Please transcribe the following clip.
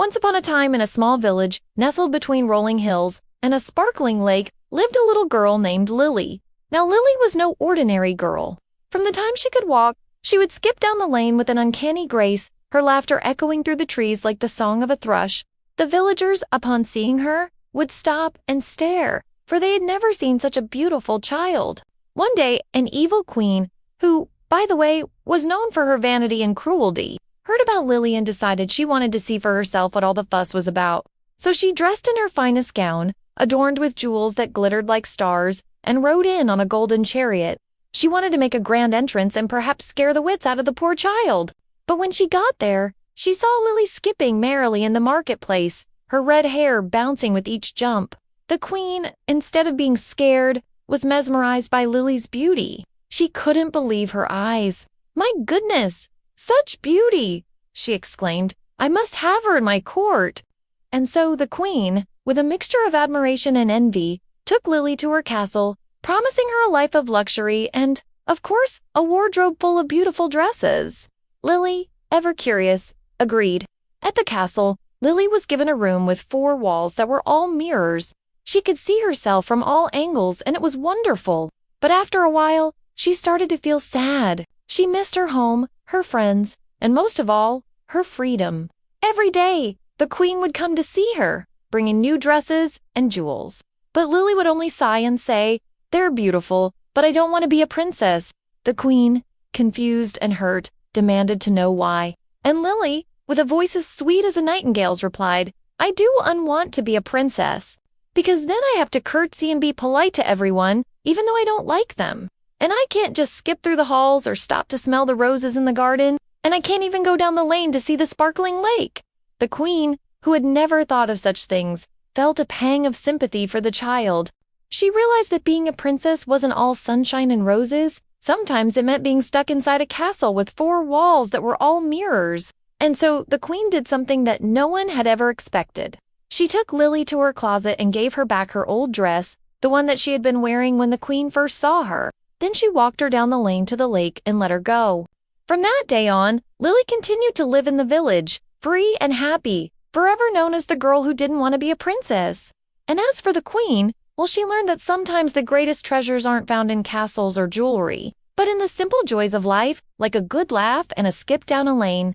Once upon a time, in a small village nestled between rolling hills and a sparkling lake, lived a little girl named Lily. Now, Lily was no ordinary girl. From the time she could walk, she would skip down the lane with an uncanny grace, her laughter echoing through the trees like the song of a thrush. The villagers, upon seeing her, would stop and stare, for they had never seen such a beautiful child. One day, an evil queen, who, by the way, was known for her vanity and cruelty, heard about Lily and decided she wanted to see for herself what all the fuss was about. So she dressed in her finest gown, adorned with jewels that glittered like stars, and rode in on a golden chariot. She wanted to make a grand entrance and perhaps scare the wits out of the poor child. But when she got there, she saw Lily skipping merrily in the marketplace, her red hair bouncing with each jump. The queen, instead of being scared, was mesmerized by Lily's beauty. She couldn't believe her eyes. "My goodness! Such beauty!" she exclaimed. "I must have her in my court." And so the queen, with a mixture of admiration and envy, took Lily to her castle, promising her a life of luxury and, of course, a wardrobe full of beautiful dresses. Lily, ever curious, agreed. At the castle, Lily was given a room with 4 walls that were all mirrors. She could see herself from all angles, and it was wonderful. But after a while, she started to feel sad. She missed her home, her friends, and most of all, her freedom. Every day, the queen would come to see her, bringing new dresses and jewels. But Lily would only sigh and say, "They're beautiful, but I don't want to be a princess." The queen, confused and hurt, demanded to know why. And Lily, with a voice as sweet as a nightingale's, replied, "I do unwant to be a princess, because then I have to curtsy and be polite to everyone, even though I don't like them. And I can't just skip through the halls or stop to smell the roses in the garden, and I can't even go down the lane to see the sparkling lake." The queen, who had never thought of such things, felt a pang of sympathy for the child. She realized that being a princess wasn't all sunshine and roses. Sometimes it meant being stuck inside a castle with 4 walls that were all mirrors. And so the queen did something that no one had ever expected. She took Lily to her closet and gave her back her old dress, the one that she had been wearing when the queen first saw her. Then she walked her down the lane to the lake and let her go. From that day on, Lily continued to live in the village, free and happy, forever known as the girl who didn't want to be a princess. And as for the queen, well, she learned that sometimes the greatest treasures aren't found in castles or jewelry, but in the simple joys of life, like a good laugh and a skip down a lane.